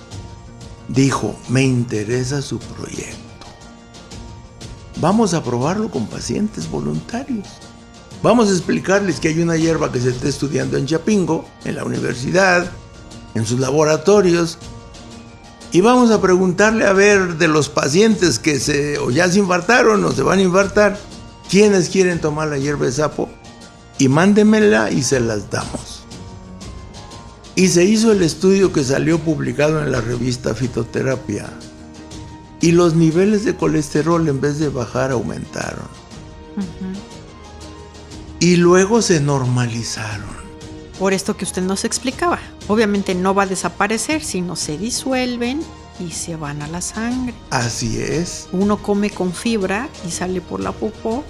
dijo: me interesa su proyecto. Vamos a probarlo con pacientes voluntarios. Vamos a explicarles que hay una hierba que se está estudiando en Chapingo, en la universidad, en sus laboratorios. Y vamos a preguntarle a ver de los pacientes que o ya se infartaron o se van a infartar, ¿quiénes quieren tomar la hierba de sapo? Y mándenmela y se las damos. Y se hizo el estudio que salió publicado en la revista Fitoterapia. Y los niveles de colesterol, en vez de bajar, aumentaron. Uh-huh. Y luego se normalizaron. Por esto que usted nos explicaba. Obviamente no va a desaparecer, sino se disuelven y se van a la sangre. Así es. Uno come con fibra y sale por la popó.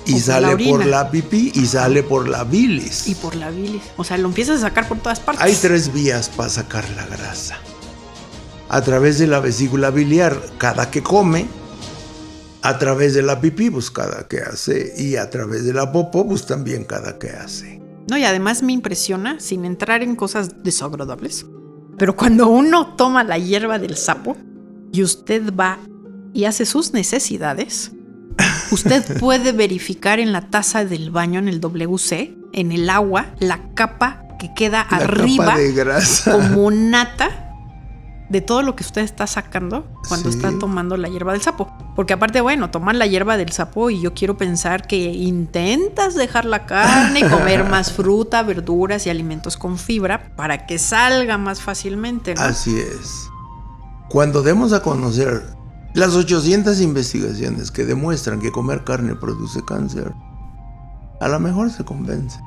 Y sale por la pipí y sale por la bilis. Y por la bilis. O sea, lo empiezas a sacar por todas partes. Hay 3 vías para sacar la grasa. A través de la vesícula biliar, cada que come. A través de la pipí, pues cada que hace. Y a través de la popó, pues también cada que hace. No, y además me impresiona, sin entrar en cosas desagradables, pero cuando uno toma la hierba del sapo y usted va y hace sus necesidades, usted puede verificar en la taza del baño, en el WC, en el agua, la capa que queda arriba, capa de grasa, como nata de todo lo que usted está sacando cuando sí. está tomando la hierba del sapo. Porque aparte, bueno, tomar la hierba del sapo y yo quiero pensar que intentas dejar la carne, comer más fruta, verduras y alimentos con fibra para que salga más fácilmente, ¿no? Así es. Cuando demos a conocer las 800 investigaciones que demuestran que comer carne produce cáncer, a lo mejor se convence.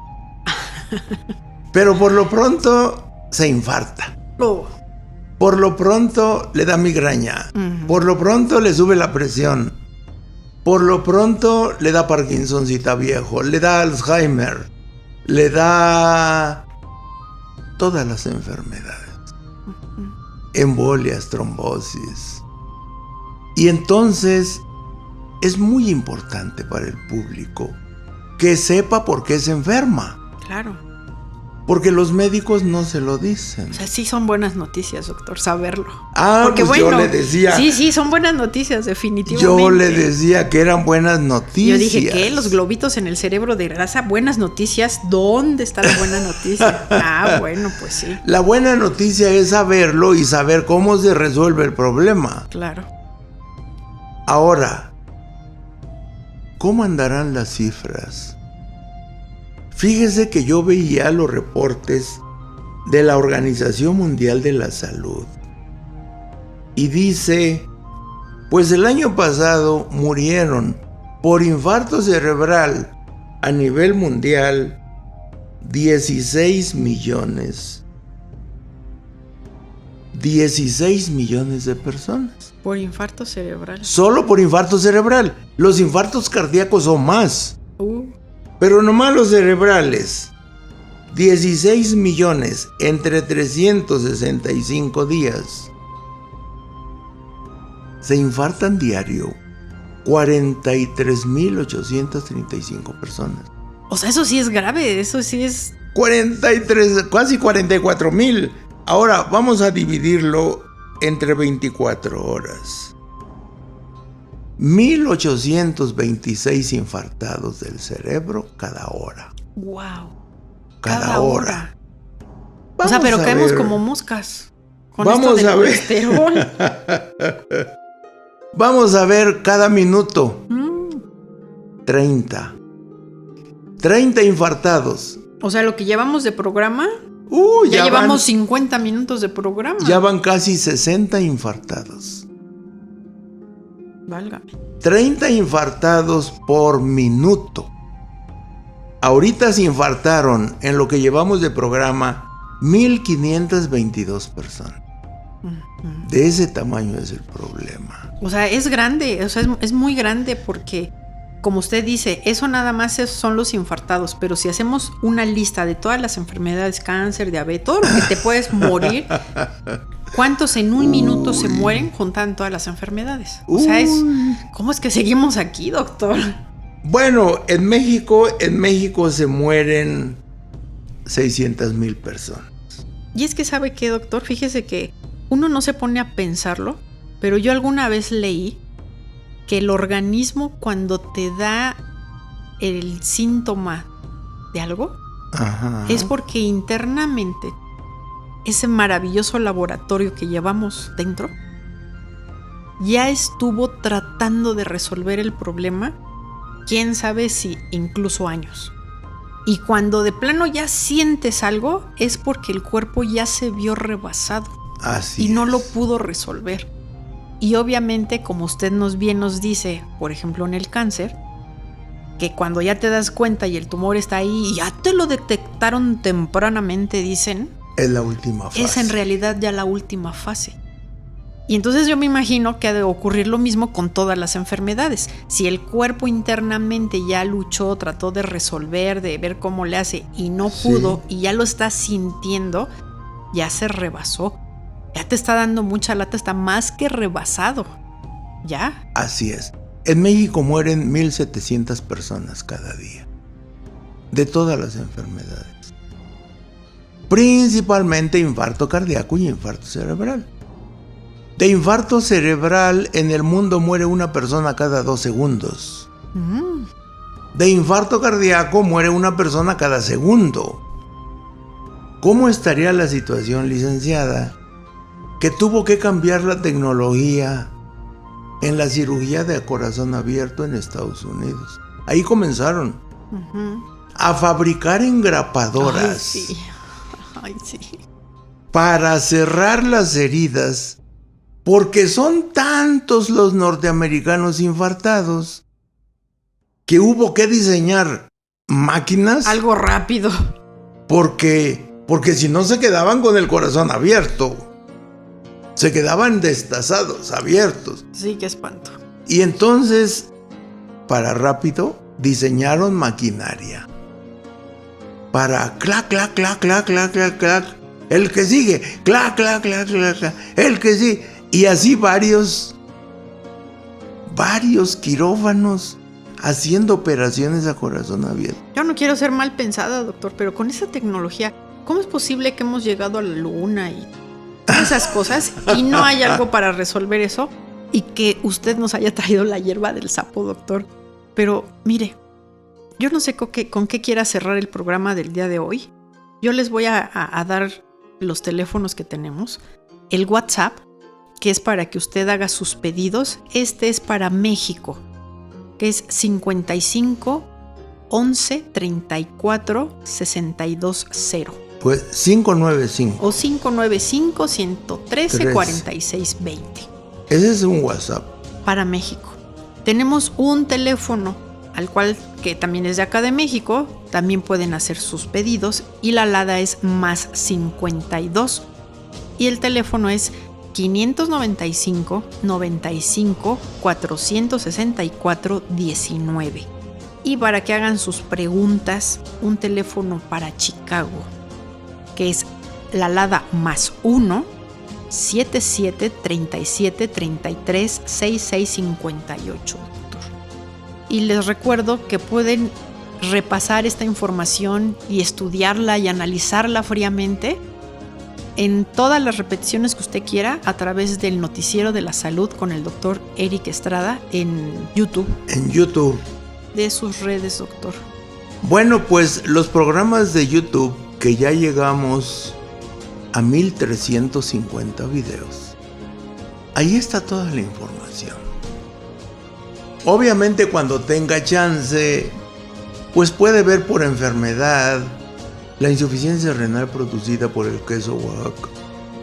Pero por lo pronto se infarta. Oh. Por lo pronto le da migraña. Uh-huh. Por lo pronto le sube la presión. Por lo pronto le da Parkinson si está viejo. Le da Alzheimer. Le da todas las enfermedades. Uh-huh. Embolias, trombosis. Y entonces es muy importante para el público que sepa por qué se enferma. Claro. Porque los médicos no se lo dicen. O sea, sí son buenas noticias, doctor, saberlo. Porque pues bueno, yo le decía... Sí, son buenas noticias, definitivamente. Yo le decía que eran buenas noticias. Yo dije, ¿qué? Los globitos en el cerebro de grasa, buenas noticias. ¿Dónde está la buena noticia? Bueno, pues sí. La buena noticia es saberlo y saber cómo se resuelve el problema. Claro. Ahora, ¿cómo andarán las cifras? Fíjese que yo veía los reportes de la Organización Mundial de la Salud y dice, pues el año pasado murieron por infarto cerebral a nivel mundial 16 millones de personas. Por infarto cerebral. Solo por infarto cerebral. Los infartos cardíacos son más. Pero nomás los cerebrales, 16 millones entre 365 días. Se infartan diario 43,835 personas. O sea, eso sí es grave, eso sí es... 43, casi 44,000. Ahora vamos a dividirlo entre 24 horas. 1,826 infartados del cerebro cada hora. ¡Wow! Cada hora. O sea, pero caemos como moscas. Con vamos esto a del ver. colesterol. Vamos a ver cada minuto. 30 infartados. O sea, lo que llevamos de programa. Ya llevamos 50 minutos de programa. Ya van casi 60 infartados. Válgame. 30 infartados por minuto. Ahorita se infartaron en lo que llevamos de programa 1,522 personas. Uh-huh. De ese tamaño es el problema. O sea, es grande, o sea, es muy grande porque, como usted dice, eso nada más son los infartados, pero si hacemos una lista de todas las enfermedades, cáncer, diabetes, todo lo que te puedes morir, ¿cuántos en un minuto se mueren juntando todas las enfermedades? O sea, ¿cómo es que seguimos aquí, doctor? Bueno, en México se mueren 600,000 personas. Y es que, ¿sabe qué, doctor? Fíjese que uno no se pone a pensarlo, pero yo alguna vez leí que el organismo, cuando te da el síntoma de algo, Ajá. es porque internamente ese maravilloso laboratorio que llevamos dentro ya estuvo tratando de resolver el problema, quién sabe si incluso años. Y cuando de plano ya sientes algo, es porque el cuerpo ya se vio rebasado. Así y no es. lo pudo resolver. Y obviamente, como usted nos dice, por ejemplo en el cáncer, que cuando ya te das cuenta y el tumor está ahí y ya te lo detectaron tempranamente, dicen, Es la última fase. es en realidad ya la última fase. Y entonces yo me imagino que ha de ocurrir lo mismo con todas las enfermedades. Si el cuerpo internamente ya luchó, trató de resolver, de ver cómo le hace y no pudo, y ya lo está sintiendo, ya se rebasó. Ya te está dando mucha lata, está más que rebasado. ¿Ya? Así es. En México mueren 1,700 personas cada día. De todas las enfermedades. Principalmente infarto cardíaco y infarto cerebral. De infarto cerebral en el mundo muere una persona cada 2 segundos. De infarto cardíaco muere una persona cada segundo. ¿Cómo estaría la situación, licenciada, que tuvo que cambiar la tecnología en la cirugía de corazón abierto en Estados Unidos? Ahí comenzaron a fabricar engrapadoras Ay, sí. para cerrar las heridas, porque son tantos los norteamericanos infartados que hubo que diseñar máquinas. Algo rápido. Porque si no se quedaban con el corazón abierto. Se quedaban destazados, abiertos. Sí, qué espanto. Y entonces, para rápido, diseñaron maquinaria. Para clac, clac, clac, clac, clac, clac, clac. El que sigue, clac, clac, clac, clac, clac. El que sigue. Y así varios quirófanos haciendo operaciones a corazón abierto. Yo no quiero ser mal pensada, doctor, pero con esa tecnología, ¿cómo es posible que hemos llegado a la luna y esas cosas y no hay algo para resolver eso? Y que usted nos haya traído la hierba del sapo, doctor. Pero mire, yo no sé con qué quiera cerrar el programa del día de hoy. Yo les voy a dar los teléfonos que tenemos. El WhatsApp, que es para que usted haga sus pedidos. Este es para México, que es 55 11 34 62 0. Pues 595. O 595 113 46 20. Ese es un WhatsApp. Para México. Tenemos un teléfono al cual, que también es de acá de México, también pueden hacer sus pedidos y la alada es más 52. Y el teléfono es 595 95 464 19. Y para que hagan sus preguntas, un teléfono para Chicago, que es la alada más 1 77 37 33 66 58, doctor. Y les recuerdo que pueden repasar esta información y estudiarla y analizarla fríamente en todas las repeticiones que usted quiera a través del Noticiero de la Salud con el doctor Eric Estrada en YouTube. En YouTube. De sus redes, doctor. Bueno, pues los programas de YouTube, que ya llegamos a 1,350 videos. Ahí está toda la información. Obviamente cuando tenga chance, pues puede ver por enfermedad la insuficiencia renal producida por el queso Oaxaca,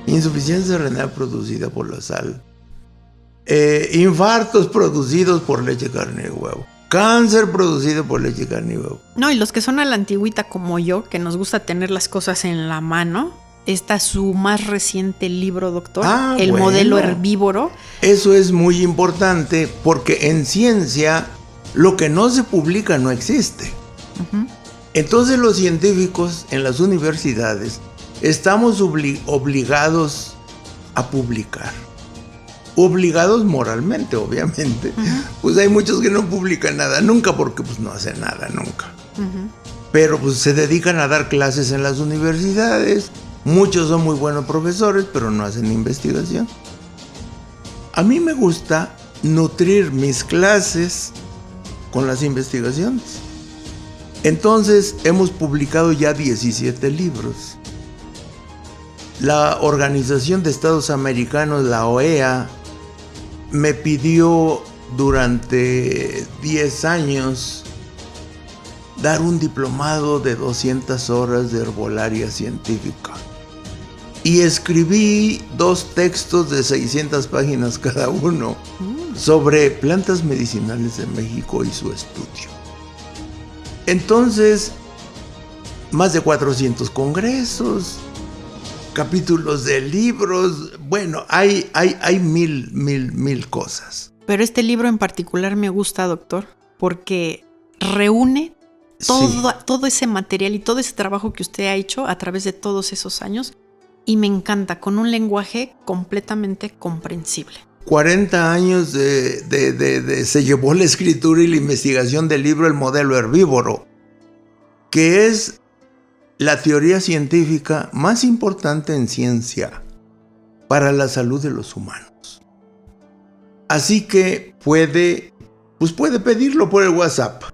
insuficiencia renal producida por la sal, infartos producidos por leche, carne y huevo, cáncer producido por leche, carne y huevo. No, y los que son a la antigüita como yo, que nos gusta tener las cosas en la mano, está su más reciente libro, doctor, el bueno. modelo herbívoro. Eso es muy importante porque en ciencia lo que no se publica no existe. Entonces los científicos en las universidades estamos obligados a publicar. Obligados moralmente, obviamente. Pues hay muchos que no publican nada nunca porque pues no hacen nada nunca. Pero pues se dedican a dar clases en las universidades. Muchos son muy buenos profesores, pero no hacen investigación. A mí me gusta nutrir mis clases con las investigaciones. Entonces hemos publicado ya 17 libros. La Organización de Estados Americanos, la OEA, me pidió durante 10 años dar un diplomado de 200 horas de herbolaria científica. Y escribí 2 textos de 600 páginas cada uno sobre plantas medicinales de México y su estudio. Entonces, más de 400 congresos, capítulos de libros, bueno, hay mil cosas. Pero este libro en particular me gusta, doctor, porque reúne todo ese material y todo ese trabajo que usted ha hecho a través de todos esos años, y me encanta, con un lenguaje completamente comprensible. 40 años se llevó la escritura y la investigación del libro El modelo herbívoro, que es la teoría científica más importante en ciencia para la salud de los humanos. Así que puede pedirlo por el WhatsApp.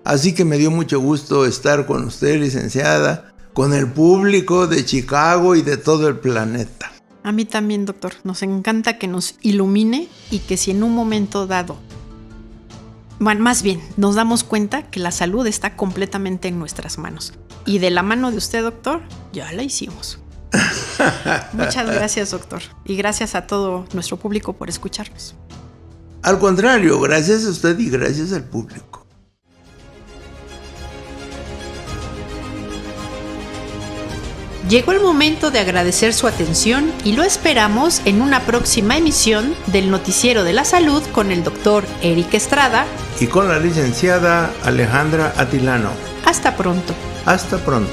Así que me dio mucho gusto estar con usted, licenciada, con el público de Chicago y de todo el planeta. A mí también, doctor. Nos encanta que nos ilumine y que si en un momento dado, bueno, más bien, nos damos cuenta que la salud está completamente en nuestras manos. Y de la mano de usted, doctor, ya la hicimos. Muchas gracias, doctor. Y gracias a todo nuestro público por escucharnos. Al contrario, gracias a usted y gracias al público. Llegó el momento de agradecer su atención y lo esperamos en una próxima emisión del Noticiero de la Salud con el doctor Eric Estrada y con la licenciada Alejandra Atilano. Hasta pronto. Hasta pronto.